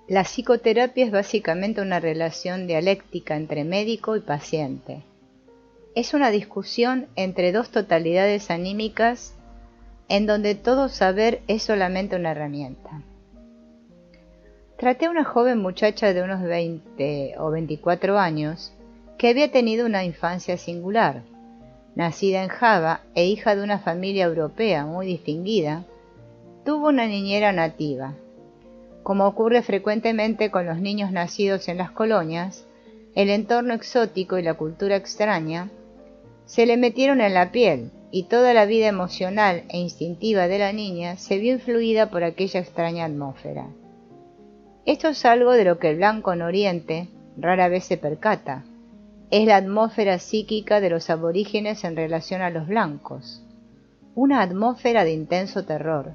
La psicoterapia es básicamente una relación dialéctica entre médico y paciente. Es una discusión entre dos totalidades anímicas en donde todo saber es solamente una herramienta. Traté a una joven muchacha de unos 20 o 24 años que había tenido una infancia singular. Nacida en Java e hija de una familia europea muy distinguida, tuvo una niñera nativa. Como ocurre frecuentemente con los niños nacidos en las colonias, el entorno exótico y la cultura extraña se le metieron en la piel y toda la vida emocional e instintiva de la niña se vio influida por aquella extraña atmósfera. Esto es algo de lo que el blanco en Oriente rara vez se percata. Es la atmósfera psíquica de los aborígenes en relación a los blancos. Una atmósfera de intenso terror.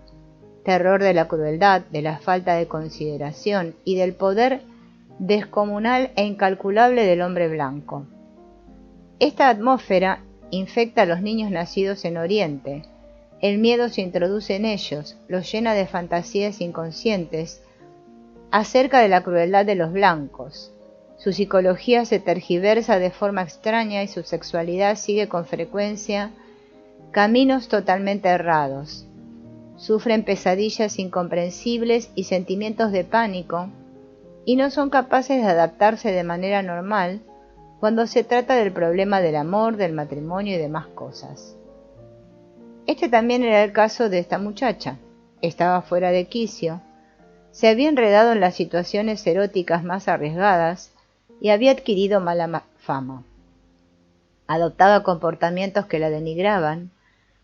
Terror de la crueldad, de la falta de consideración y del poder descomunal e incalculable del hombre blanco. Esta atmósfera infecta a los niños nacidos en Oriente. El miedo se introduce en ellos, los llena de fantasías inconscientes acerca de la crueldad de los blancos. Su psicología se tergiversa de forma extraña y su sexualidad sigue con frecuencia caminos totalmente errados. Sufren pesadillas incomprensibles y sentimientos de pánico y no son capaces de adaptarse de manera normal cuando se trata del problema del amor, del matrimonio y demás cosas. Este también era el caso de esta muchacha. Estaba fuera de quicio, se había enredado en las situaciones eróticas más arriesgadas y había adquirido mala fama. Adoptaba comportamientos que la denigraban,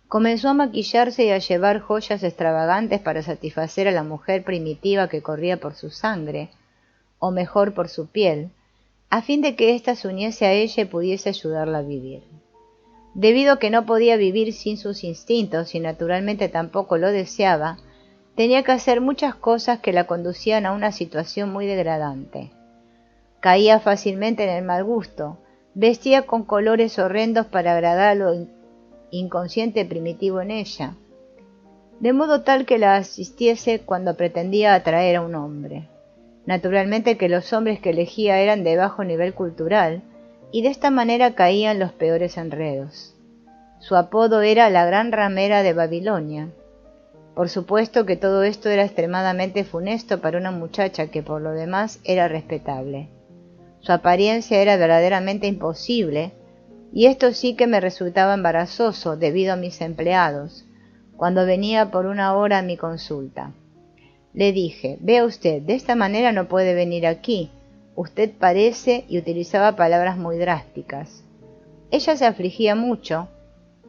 comenzó a maquillarse y a llevar joyas extravagantes para satisfacer a la mujer primitiva que corría por su sangre, o mejor por su piel, a fin de que ésta se uniese a ella y pudiese ayudarla a vivir. Debido a que no podía vivir sin sus instintos y naturalmente tampoco lo deseaba, tenía que hacer muchas cosas que la conducían a una situación muy degradante. Caía fácilmente en el mal gusto, vestía con colores horrendos para agradar a lo inconsciente primitivo en ella, de modo tal que la asistiese cuando pretendía atraer a un hombre. Naturalmente que los hombres que elegía eran de bajo nivel cultural, y de esta manera caía en los peores enredos. Su apodo era la Gran Ramera de Babilonia. Por supuesto que todo esto era extremadamente funesto para una muchacha que por lo demás era respetable. Su apariencia era verdaderamente imposible, y esto sí que me resultaba embarazoso debido a mis empleados, cuando venía por una hora a mi consulta. Le dije, vea usted, de esta manera no puede venir aquí, usted parece, y utilizaba palabras muy drásticas. Ella se afligía mucho,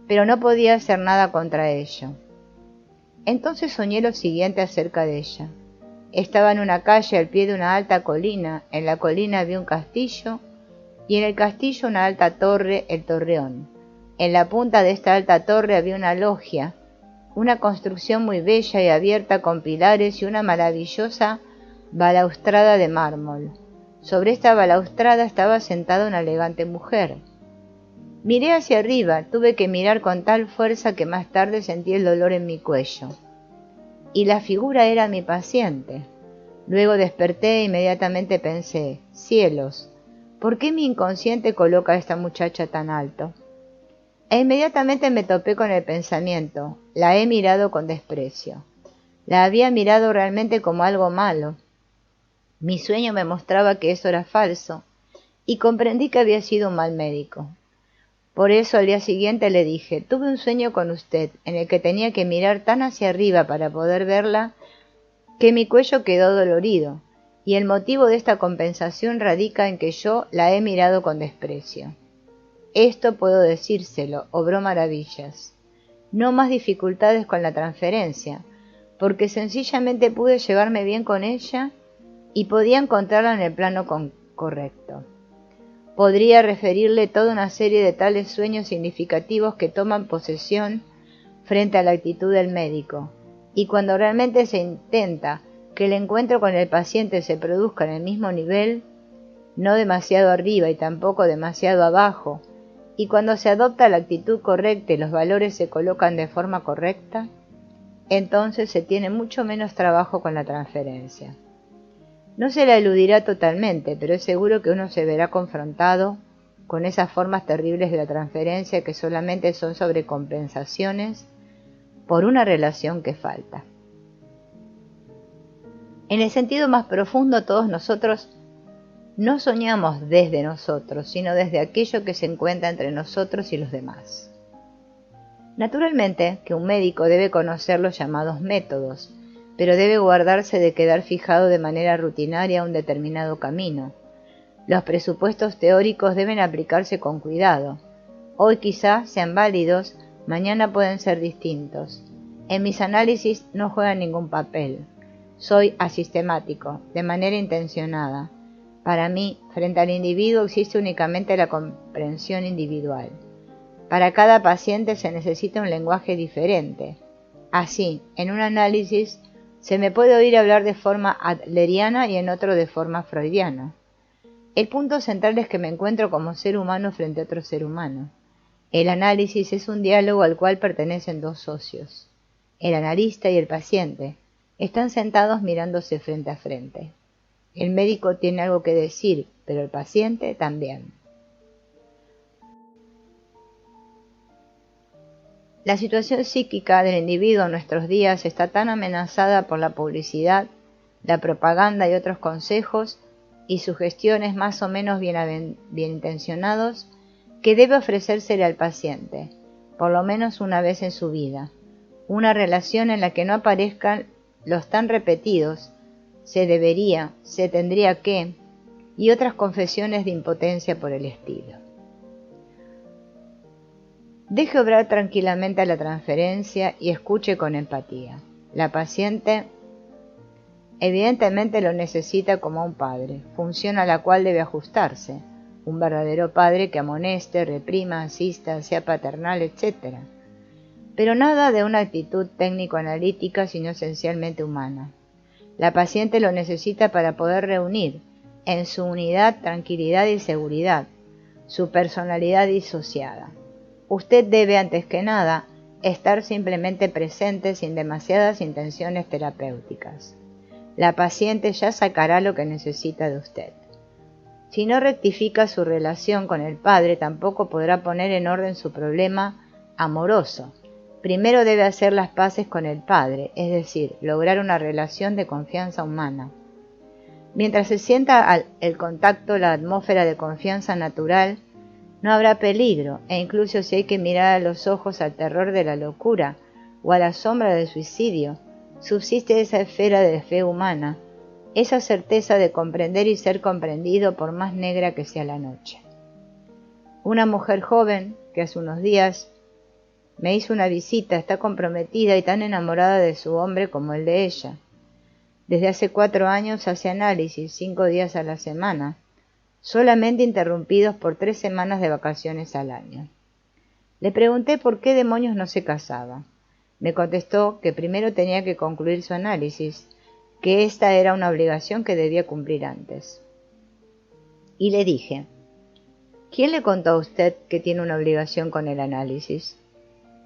pero no podía hacer nada contra ello. Entonces soñé lo siguiente acerca de ella. Estaba en una calle al pie de una alta colina, en la colina había un castillo, y en el castillo una alta torre, el Torreón. En la punta de esta alta torre había una logia, una construcción muy bella y abierta con pilares y una maravillosa balaustrada de mármol. Sobre esta balaustrada estaba sentada una elegante mujer. Miré hacia arriba, tuve que mirar con tal fuerza que más tarde sentí el dolor en mi cuello. Y la figura era mi paciente. Luego desperté e inmediatamente pensé, cielos, ¿por qué mi inconsciente coloca a esta muchacha tan alto? E inmediatamente me topé con el pensamiento, la he mirado con desprecio. La había mirado realmente como algo malo. Mi sueño me mostraba que eso era falso, y comprendí que había sido un mal médico. Por eso al día siguiente le dije, tuve un sueño con usted, en el que tenía que mirar tan hacia arriba para poder verla, que mi cuello quedó dolorido, y el motivo de esta compensación radica en que yo la he mirado con desprecio. Esto puedo decírselo, obró maravillas. No más dificultades con la transferencia, porque sencillamente pude llevarme bien con ella y podía encontrarla en el plano correcto. Podría referirle toda una serie de tales sueños significativos que toman posesión frente a la actitud del médico, y cuando realmente se intenta que el encuentro con el paciente se produzca en el mismo nivel, no demasiado arriba y tampoco demasiado abajo, y cuando se adopta la actitud correcta y los valores se colocan de forma correcta, entonces se tiene mucho menos trabajo con la transferencia. No se la eludirá totalmente, pero es seguro que uno se verá confrontado con esas formas terribles de la transferencia que solamente son sobrecompensaciones por una relación que falta. En el sentido más profundo, todos nosotros no soñamos desde nosotros, sino desde aquello que se encuentra entre nosotros y los demás. Naturalmente que un médico debe conocer los llamados métodos, pero debe guardarse de quedar fijado de manera rutinaria a un determinado camino. Los presupuestos teóricos deben aplicarse con cuidado. Hoy quizá sean válidos, mañana pueden ser distintos. En mis análisis no juegan ningún papel. Soy asistemático, de manera intencionada. Para mí, frente al individuo existe únicamente la comprensión individual. Para cada paciente se necesita un lenguaje diferente. Así, en un análisis se me puede oír hablar de forma adleriana y en otro de forma freudiana. El punto central es que me encuentro como ser humano frente a otro ser humano. El análisis es un diálogo al cual pertenecen dos socios. El analista y el paciente están sentados mirándose frente a frente. El médico tiene algo que decir, pero el paciente también. La situación psíquica del individuo en nuestros días está tan amenazada por la publicidad, la propaganda y otros consejos y sugestiones más o menos bien intencionados que debe ofrecérsele al paciente, por lo menos una vez en su vida, una relación en la que no aparezcan los tan repetidos, se debería, se tendría que, y otras confesiones de impotencia por el estilo. Deje obrar tranquilamente a la transferencia y escuche con empatía. La paciente evidentemente lo necesita como un padre, función a la cual debe ajustarse, un verdadero padre que amoneste, reprima, asista, sea paternal, etc. Pero nada de una actitud técnico-analítica, sino esencialmente humana. La paciente lo necesita para poder reunir en su unidad tranquilidad y seguridad, su personalidad disociada. Usted debe, antes que nada, estar simplemente presente sin demasiadas intenciones terapéuticas. La paciente ya sacará lo que necesita de usted. Si no rectifica su relación con el padre, tampoco podrá poner en orden su problema amoroso. Primero debe hacer las paces con el padre, es decir, lograr una relación de confianza humana. Mientras se sienta el contacto, la atmósfera de confianza natural, no habrá peligro, e incluso si hay que mirar a los ojos al terror de la locura o a la sombra del suicidio, subsiste esa esfera de fe humana, esa certeza de comprender y ser comprendido por más negra que sea la noche. Una mujer joven, que hace unos días me hizo una visita, está comprometida y tan enamorada de su hombre como él de ella. Desde hace 4 años hace análisis 5 días a la semana, solamente interrumpidos por 3 semanas de vacaciones al año. Le pregunté por qué demonios no se casaba. Me contestó que primero tenía que concluir su análisis, que esta era una obligación que debía cumplir antes. Y le dije, ¿quién le contó a usted que tiene una obligación con el análisis?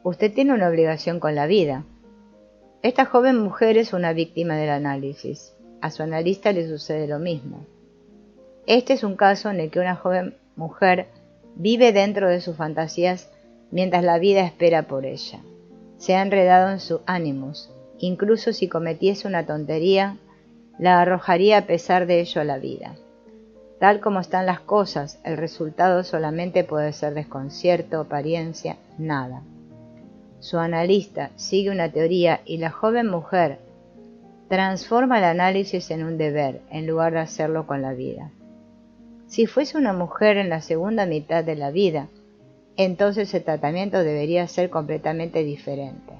Usted tiene una obligación con la vida. Esta joven mujer es una víctima del análisis. A su analista le sucede lo mismo. Este es un caso en el que una joven mujer vive dentro de sus fantasías mientras la vida espera por ella. Se ha enredado en su ánimos. Incluso si cometiese una tontería, la arrojaría a pesar de ello a la vida. Tal como están las cosas, el resultado solamente puede ser desconcierto, apariencia, nada. Su analista sigue una teoría y la joven mujer transforma el análisis en un deber en lugar de hacerlo con la vida. Si fuese una mujer en la segunda mitad de la vida, entonces el tratamiento debería ser completamente diferente.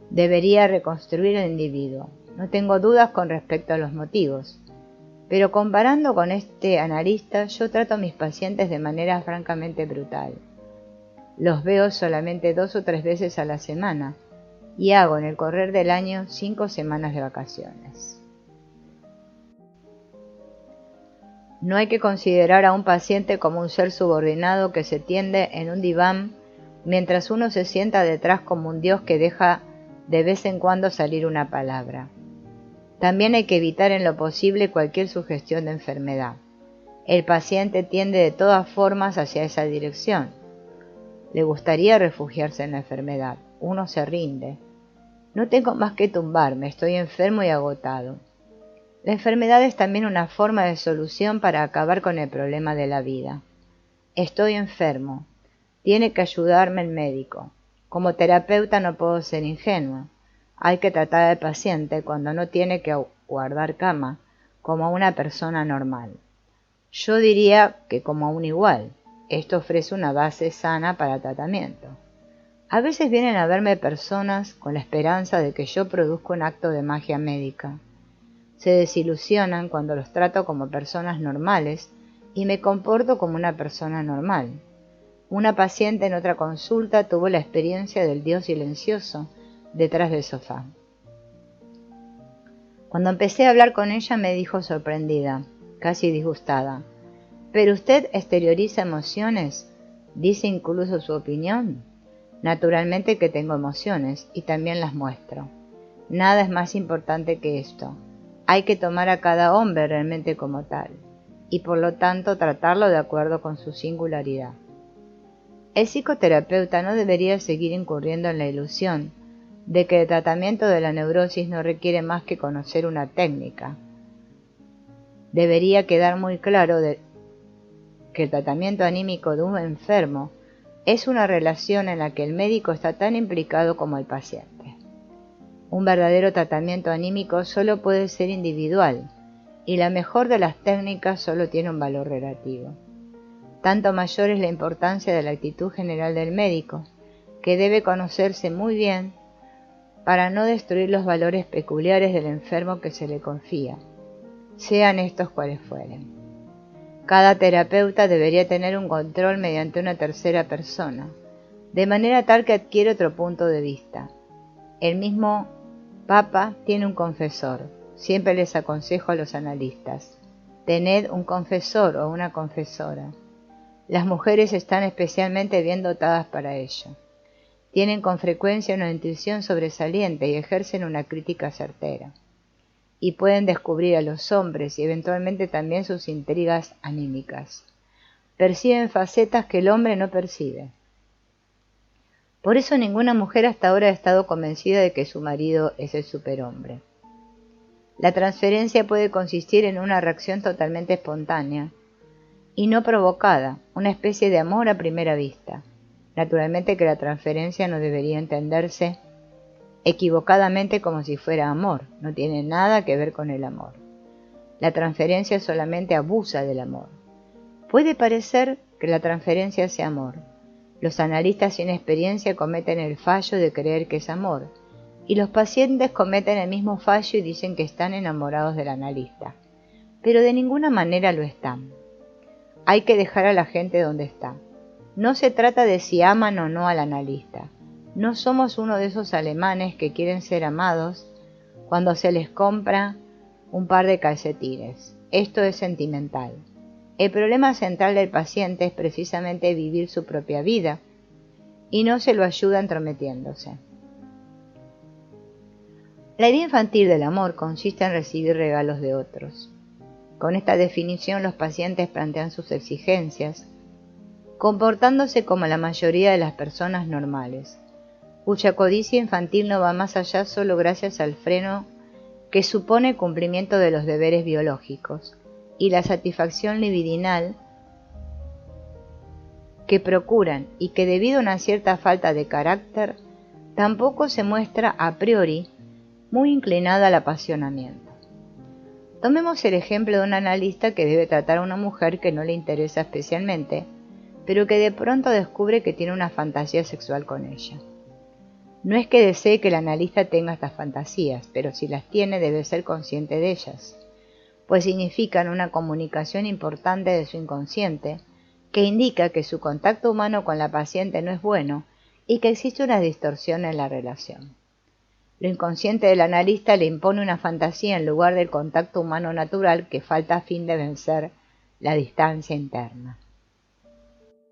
Debería reconstruir el individuo. No tengo dudas con respecto a los motivos, pero comparando con este analista, yo trato a mis pacientes de manera francamente brutal. Los veo solamente 2 o 3 veces a la semana y hago en el correr del año 5 semanas de vacaciones. No hay que considerar a un paciente como un ser subordinado que se tiende en un diván mientras uno se sienta detrás como un dios que deja de vez en cuando salir una palabra. También hay que evitar en lo posible cualquier sugestión de enfermedad. El paciente tiende de todas formas hacia esa dirección. Le gustaría refugiarse en la enfermedad. Uno se rinde. No tengo más que tumbarme, estoy enfermo y agotado. La enfermedad es también una forma de solución para acabar con el problema de la vida. Estoy enfermo. Tiene que ayudarme el médico. Como terapeuta no puedo ser ingenua. Hay que tratar al paciente cuando no tiene que guardar cama, como a una persona normal. Yo diría que como a un igual. Esto ofrece una base sana para el tratamiento. A veces vienen a verme personas con la esperanza de que yo produzca un acto de magia médica. Se desilusionan cuando los trato como personas normales y me comporto como una persona normal. Una paciente en otra consulta tuvo la experiencia del Dios silencioso detrás del sofá. Cuando empecé a hablar con ella me dijo sorprendida, casi disgustada: ¿pero usted exterioriza emociones? ¿Dice incluso su opinión? Naturalmente que tengo emociones y también las muestro. Nada es más importante que esto. Hay que tomar a cada hombre realmente como tal, y por lo tanto tratarlo de acuerdo con su singularidad. El psicoterapeuta no debería seguir incurriendo en la ilusión de que el tratamiento de la neurosis no requiere más que conocer una técnica. Debería quedar muy claro que el tratamiento anímico de un enfermo es una relación en la que el médico está tan implicado como el paciente. Un verdadero tratamiento anímico solo puede ser individual, y la mejor de las técnicas solo tiene un valor relativo. Tanto mayor es la importancia de la actitud general del médico, que debe conocerse muy bien para no destruir los valores peculiares del enfermo que se le confía, sean estos cuales fueren. Cada terapeuta debería tener un control mediante una tercera persona, de manera tal que adquiere otro punto de vista. El mismo Papa tiene un confesor. Siempre les aconsejo a los analistas: tened un confesor o una confesora. Las mujeres están especialmente bien dotadas para ello. Tienen con frecuencia una intuición sobresaliente y ejercen una crítica certera. Y pueden descubrir a los hombres y eventualmente también sus intrigas anímicas. Perciben facetas que el hombre no percibe. Por eso ninguna mujer hasta ahora ha estado convencida de que su marido es el superhombre. La transferencia puede consistir en una reacción totalmente espontánea y no provocada, una especie de amor a primera vista. Naturalmente que la transferencia no debería entenderse equivocadamente como si fuera amor, no tiene nada que ver con el amor. La transferencia solamente abusa del amor. Puede parecer que la transferencia sea amor. Los analistas sin experiencia cometen el fallo de creer que es amor, y los pacientes cometen el mismo fallo y dicen que están enamorados del analista, pero de ninguna manera lo están. Hay que dejar a la gente donde está. No se trata de si aman o no al analista. No somos uno de esos alemanes que quieren ser amados cuando se les compra un par de calcetines. Esto es sentimental. El problema central del paciente es precisamente vivir su propia vida, y no se lo ayuda entrometiéndose. La idea infantil del amor consiste en recibir regalos de otros. Con esta definición los pacientes plantean sus exigencias, comportándose como la mayoría de las personas normales, cuya codicia infantil no va más allá solo gracias al freno que supone el cumplimiento de los deberes biológicos y la satisfacción libidinal que procuran, y que debido a una cierta falta de carácter, tampoco se muestra a priori muy inclinada al apasionamiento. Tomemos el ejemplo de un analista que debe tratar a una mujer que no le interesa especialmente, pero que de pronto descubre que tiene una fantasía sexual con ella. No es que desee que el analista tenga estas fantasías, pero si las tiene debe ser consciente de ellas, pues significan una comunicación importante de su inconsciente, que indica que su contacto humano con la paciente no es bueno y que existe una distorsión en la relación. Lo inconsciente del analista le impone una fantasía en lugar del contacto humano natural que falta a fin de vencer la distancia interna.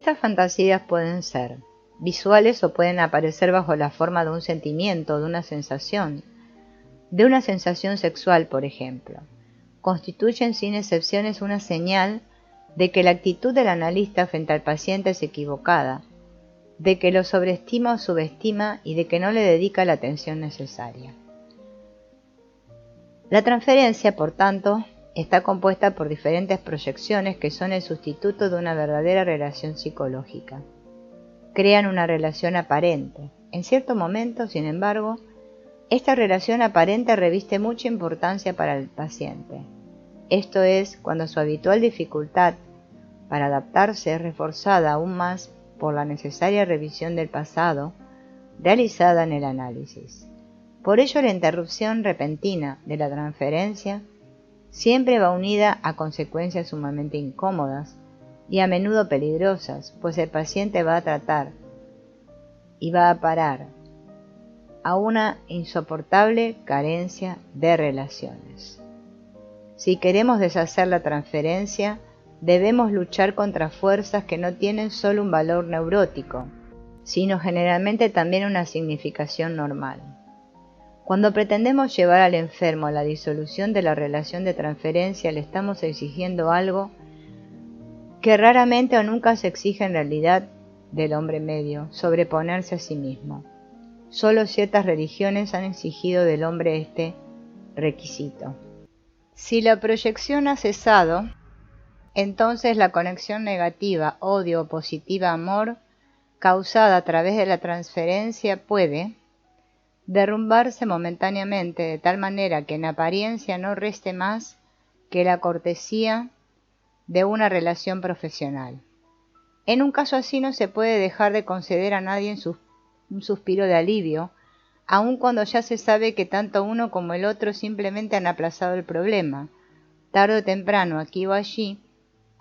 Estas fantasías pueden ser visuales o pueden aparecer bajo la forma de un sentimiento o de una sensación, de una sensación sexual, por ejemplo, constituyen sin excepciones una señal de que la actitud del analista frente al paciente es equivocada, de que lo sobreestima o subestima y de que no le dedica la atención necesaria. La transferencia, por tanto, está compuesta por diferentes proyecciones que son el sustituto de una verdadera relación psicológica. Crean una relación aparente. En cierto momento, sin embargo, esta relación aparente reviste mucha importancia para el paciente. Esto es, cuando su habitual dificultad para adaptarse es reforzada aún más por la necesaria revisión del pasado realizada en el análisis. Por ello, la interrupción repentina de la transferencia siempre va unida a consecuencias sumamente incómodas y a menudo peligrosas, pues el paciente va a tratar y va a parar a una insoportable carencia de relaciones. Si queremos deshacer la transferencia, debemos luchar contra fuerzas que no tienen solo un valor neurótico, sino generalmente también una significación normal. Cuando pretendemos llevar al enfermo a la disolución de la relación de transferencia, le estamos exigiendo algo que raramente o nunca se exige en realidad del hombre medio: sobreponerse a sí mismo. Solo ciertas religiones han exigido del hombre este requisito. Si la proyección ha cesado, entonces la conexión negativa, odio o positiva, amor, causada a través de la transferencia puede derrumbarse momentáneamente de tal manera que en apariencia no reste más que la cortesía de una relación profesional. En un caso así no se puede dejar de conceder a nadie un suspiro de alivio, aun cuando ya se sabe que tanto uno como el otro simplemente han aplazado el problema. Tarde o temprano, aquí o allí,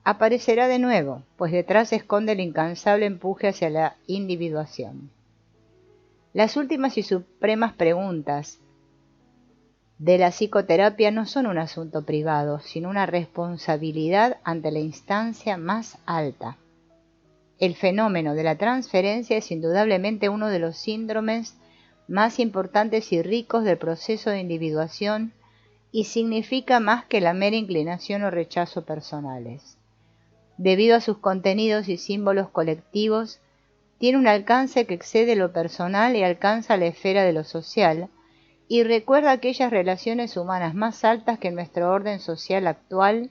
aparecerá de nuevo, pues detrás se esconde el incansable empuje hacia la individuación. Las últimas y supremas preguntas de la psicoterapia no son un asunto privado, sino una responsabilidad ante la instancia más alta. El fenómeno de la transferencia es indudablemente uno de los síndromes más importantes y ricos del proceso de individuación y significa más que la mera inclinación o rechazo personales. Debido a sus contenidos y símbolos colectivos, tiene un alcance que excede lo personal y alcanza la esfera de lo social, y recuerda aquellas relaciones humanas más altas que nuestro orden social actual,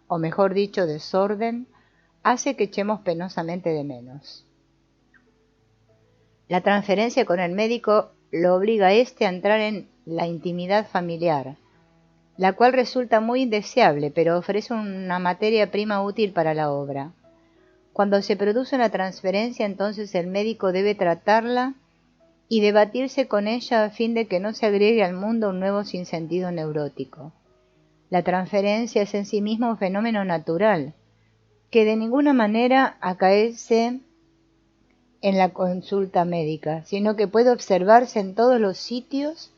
o mejor dicho, desorden, hace que echemos penosamente de menos. La transferencia con el médico lo obliga a éste a entrar en la intimidad familiar, la cual resulta muy indeseable, pero ofrece una materia prima útil para la obra. Cuando se produce una transferencia, entonces el médico debe tratarla y debatirse con ella a fin de que no se agregue al mundo un nuevo sinsentido neurótico. La transferencia es en sí misma un fenómeno natural, que de ninguna manera acaece en la consulta médica, sino que puede observarse en todos los sitios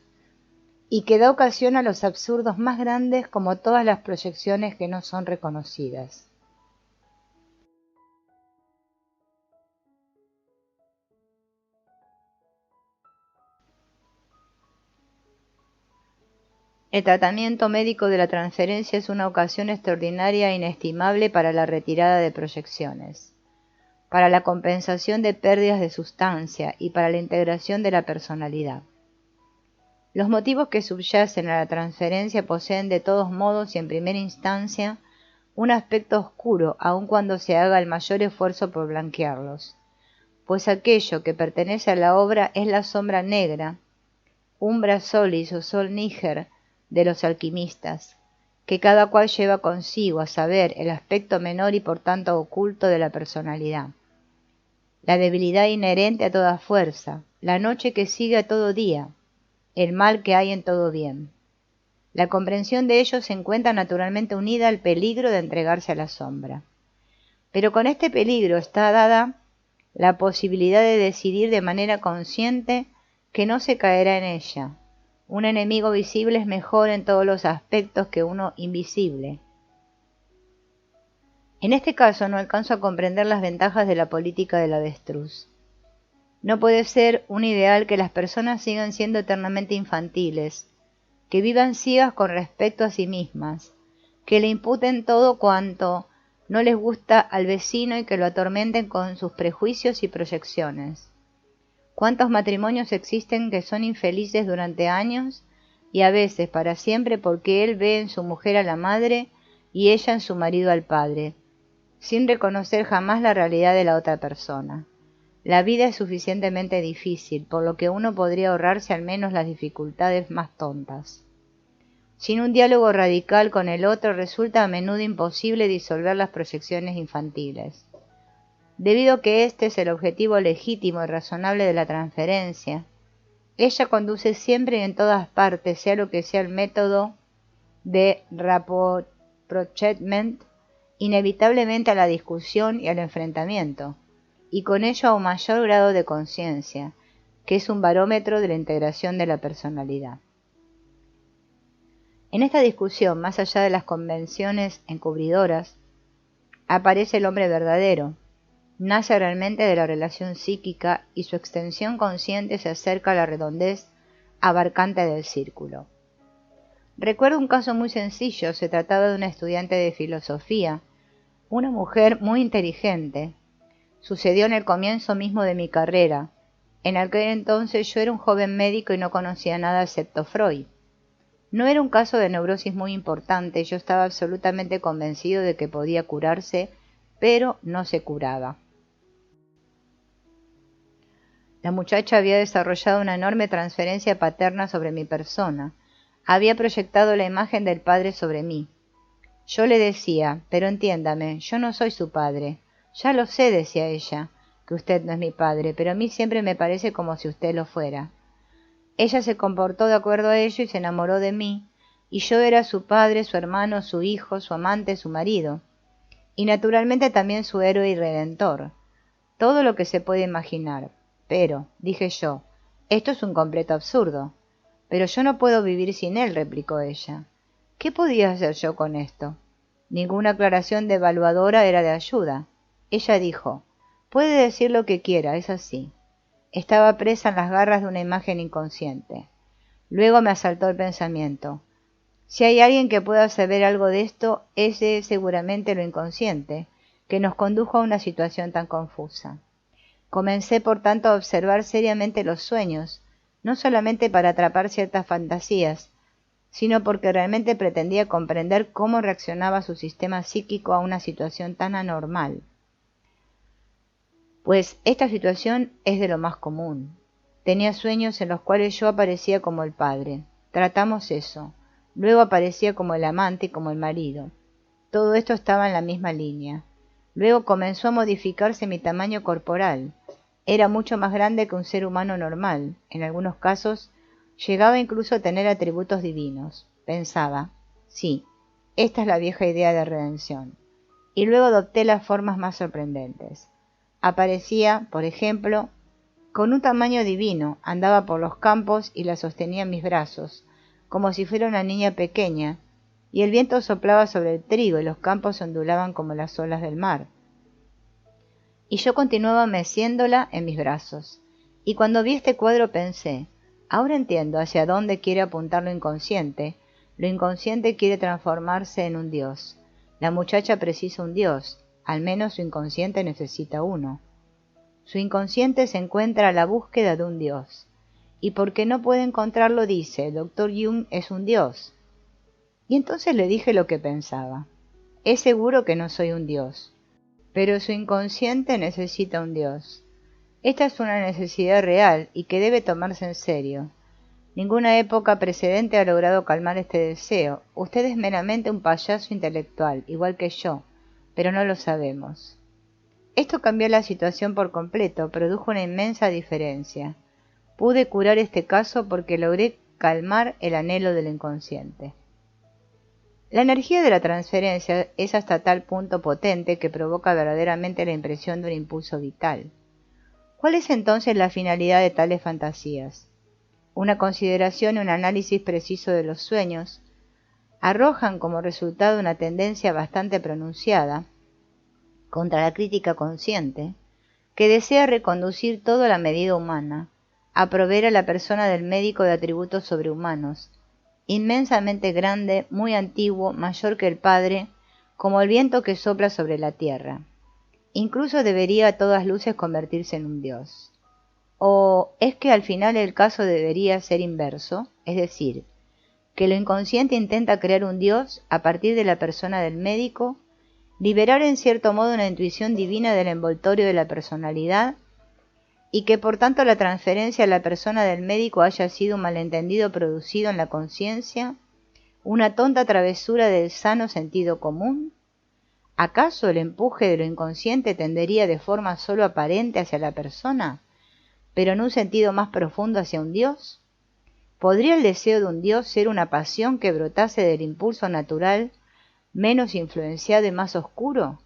y que da ocasión a los absurdos más grandes, como todas las proyecciones que no son reconocidas. El tratamiento médico de la transferencia es una ocasión extraordinaria e inestimable para la retirada de proyecciones, para la compensación de pérdidas de sustancia y para la integración de la personalidad. Los motivos que subyacen a la transferencia poseen de todos modos y en primera instancia un aspecto oscuro, aun cuando se haga el mayor esfuerzo por blanquearlos, pues aquello que pertenece a la obra es la sombra negra, umbra solis o sol níger de los alquimistas, que cada cual lleva consigo, a saber, el aspecto menor y por tanto oculto de la personalidad, la debilidad inherente a toda fuerza, la noche que sigue a todo día, el mal que hay en todo bien. La comprensión de ello se encuentra naturalmente unida al peligro de entregarse a la sombra. Pero con este peligro está dada la posibilidad de decidir de manera consciente que no se caerá en ella. Un enemigo visible es mejor en todos los aspectos que uno invisible. En este caso no alcanzo a comprender las ventajas de la política del avestruz. No puede ser un ideal que las personas sigan siendo eternamente infantiles, que vivan ciegas con respecto a sí mismas, que le imputen todo cuanto no les gusta al vecino y que lo atormenten con sus prejuicios y proyecciones. ¿Cuántos matrimonios existen que son infelices durante años y a veces para siempre porque él ve en su mujer a la madre y ella en su marido al padre, sin reconocer jamás la realidad de la otra persona? La vida es suficientemente difícil, por lo que uno podría ahorrarse al menos las dificultades más tontas. Sin un diálogo radical con el otro resulta a menudo imposible disolver las proyecciones infantiles. Debido a que este es el objetivo legítimo y razonable de la transferencia, ella conduce siempre y en todas partes, sea lo que sea el método de rapprochement, inevitablemente a la discusión y al enfrentamiento, y con ello a un mayor grado de conciencia, que es un barómetro de la integración de la personalidad. En esta discusión, más allá de las convenciones encubridoras, aparece el hombre verdadero. Nace realmente de la relación psíquica y su extensión consciente se acerca a la redondez abarcante del círculo. Recuerdo un caso muy sencillo. Se trataba de una estudiante de filosofía, una mujer muy inteligente. Sucedió en el comienzo mismo de mi carrera. En aquel entonces yo era un joven médico y no conocía nada excepto Freud. No era un caso de neurosis muy importante, yo estaba absolutamente convencido de que podía curarse, pero no se curaba. La muchacha había desarrollado una enorme transferencia paterna sobre mi persona. Había proyectado la imagen del padre sobre mí. Yo le decía, pero entiéndame, yo no soy su padre. Ya lo sé, decía ella, que usted no es mi padre, pero a mí siempre me parece como si usted lo fuera. Ella se comportó de acuerdo a ello y se enamoró de mí, y yo era su padre, su hermano, su hijo, su amante, su marido, y naturalmente también su héroe y redentor. Todo lo que se puede imaginar. Pero, dije yo, esto es un completo absurdo. Pero yo no puedo vivir sin él, replicó ella. ¿Qué podía hacer yo con esto? Ninguna aclaración devaluadora era de ayuda. Ella dijo, puede decir lo que quiera, es así. Estaba presa en las garras de una imagen inconsciente. Luego me asaltó el pensamiento. Si hay alguien que pueda saber algo de esto, ese es seguramente lo inconsciente, que nos condujo a una situación tan confusa. Comencé, por tanto, a observar seriamente los sueños, no solamente para atrapar ciertas fantasías, sino porque realmente pretendía comprender cómo reaccionaba su sistema psíquico a una situación tan anormal. Pues esta situación es de lo más común. Tenía sueños en los cuales yo aparecía como el padre. Tratamos eso. Luego aparecía como el amante y como el marido. Todo esto estaba en la misma línea. Luego comenzó a modificarse mi tamaño corporal. Era mucho más grande que un ser humano normal. En algunos casos llegaba incluso a tener atributos divinos. Pensaba, sí, esta es la vieja idea de redención. Y luego adopté las formas más sorprendentes. Aparecía, por ejemplo, con un tamaño divino, andaba por los campos y la sostenía en mis brazos, como si fuera una niña pequeña, y el viento soplaba sobre el trigo y los campos ondulaban como las olas del mar. Y yo continuaba meciéndola en mis brazos. Y cuando vi este cuadro pensé, ahora entiendo hacia dónde quiere apuntar lo inconsciente. Lo inconsciente quiere transformarse en un dios. La muchacha precisa un dios, al menos su inconsciente necesita uno. Su inconsciente se encuentra a la búsqueda de un dios. Y porque no puede encontrarlo, dice, el doctor Jung es un dios. Y entonces le dije lo que pensaba. Es seguro que no soy un dios, pero su inconsciente necesita un dios. Esta es una necesidad real y que debe tomarse en serio. Ninguna época precedente ha logrado calmar este deseo. Usted es meramente un payaso intelectual, igual que yo, pero no lo sabemos. Esto cambió la situación por completo, produjo una inmensa diferencia. Pude curar este caso porque logré calmar el anhelo del inconsciente. La energía de la transferencia es hasta tal punto potente que provoca verdaderamente la impresión de un impulso vital. ¿Cuál es entonces la finalidad de tales fantasías? Una consideración y un análisis preciso de los sueños arrojan como resultado una tendencia bastante pronunciada contra la crítica consciente, que desea reconducir todo a la medida humana, a proveer a la persona del médico de atributos sobrehumanos, inmensamente grande, muy antiguo, mayor que el Padre, como el viento que sopla sobre la tierra. Incluso debería a todas luces convertirse en un Dios. ¿O es que al final el caso debería ser inverso? Es decir, que lo inconsciente intenta crear un Dios a partir de la persona del médico, liberar en cierto modo una intuición divina del envoltorio de la personalidad, y que por tanto la transferencia a la persona del médico haya sido un malentendido producido en la conciencia, una tonta travesura del sano sentido común. ¿Acaso el empuje de lo inconsciente tendería de forma solo aparente hacia la persona, pero en un sentido más profundo hacia un Dios? ¿Podría el deseo de un Dios ser una pasión que brotase del impulso natural, menos influenciado y más oscuro?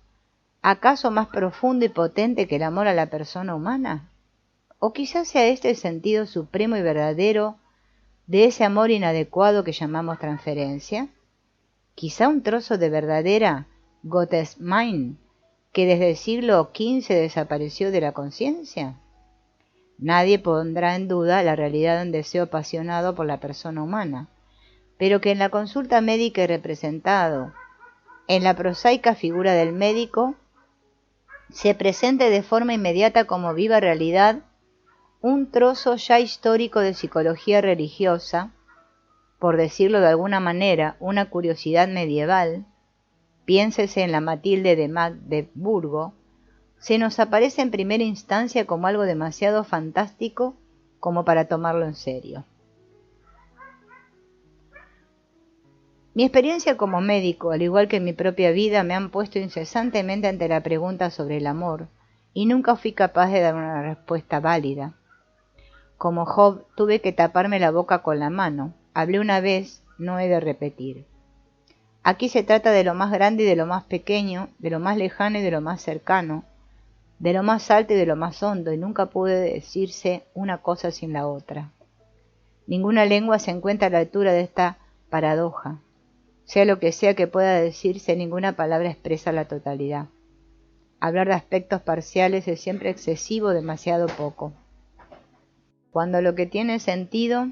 ¿Acaso más profundo y potente que el amor a la persona humana? ¿O quizás sea este el sentido supremo y verdadero de ese amor inadecuado que llamamos transferencia? ¿Quizá un trozo de verdadera Gottesmein que desde el siglo XV desapareció de la conciencia? Nadie pondrá en duda la realidad de un deseo apasionado por la persona humana, pero que en la consulta médica y representado en la prosaica figura del médico se presente de forma inmediata como viva realidad un trozo ya histórico de psicología religiosa, por decirlo de alguna manera, una curiosidad medieval, piénsese en la Matilde de Magdeburgo, se nos aparece en primera instancia como algo demasiado fantástico como para tomarlo en serio. Mi experiencia como médico, al igual que mi propia vida, me han puesto incesantemente ante la pregunta sobre el amor, y nunca fui capaz de dar una respuesta válida. Como Job, tuve que taparme la boca con la mano. Hablé una vez, no he de repetir. Aquí se trata de lo más grande y de lo más pequeño, de lo más lejano y de lo más cercano, de lo más alto y de lo más hondo, y nunca puede decirse una cosa sin la otra. Ninguna lengua se encuentra a la altura de esta paradoja. Sea lo que sea que pueda decirse, ninguna palabra expresa la totalidad. Hablar de aspectos parciales es siempre excesivo, demasiado poco. Cuando lo que tiene sentido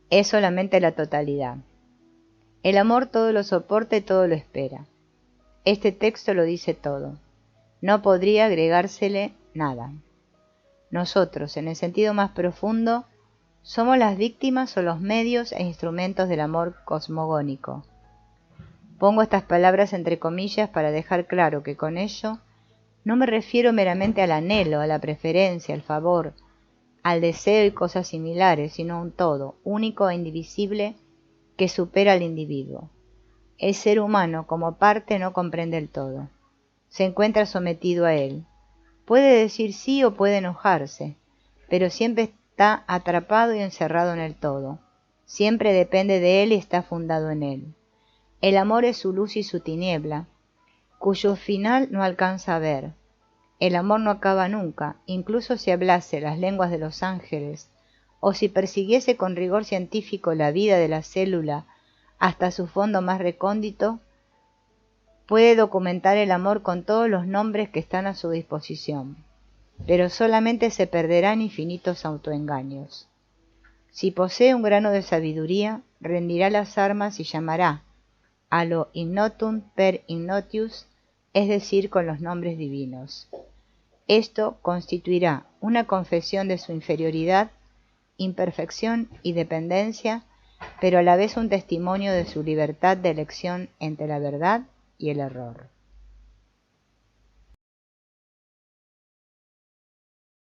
es solamente la totalidad. El amor todo lo soporta y todo lo espera. Este texto lo dice todo. No podría agregársele nada. Nosotros, en el sentido más profundo, somos las víctimas o los medios e instrumentos del amor cosmogónico. Pongo estas palabras entre comillas para dejar claro que con ello no me refiero meramente al anhelo, a la preferencia, al favor, al deseo y cosas similares, sino a un todo, único e indivisible, que supera al individuo. El ser humano, como parte, no comprende el todo. Se encuentra sometido a él. Puede decir sí o puede enojarse, pero siempre está atrapado y encerrado en el todo. Siempre depende de él y está fundado en él. El amor es su luz y su tiniebla, cuyo final no alcanza a ver. El amor no acaba nunca, incluso si hablase las lenguas de los ángeles, o si persiguiese con rigor científico la vida de la célula hasta su fondo más recóndito, puede documentar el amor con todos los nombres que están a su disposición, pero solamente se perderán infinitos autoengaños. Si posee un grano de sabiduría, rendirá las armas y llamará a lo ignotum per ignotius, es decir, con los nombres divinos. Esto constituirá una confesión de su inferioridad, imperfección y dependencia, pero a la vez un testimonio de su libertad de elección entre la verdad y el error.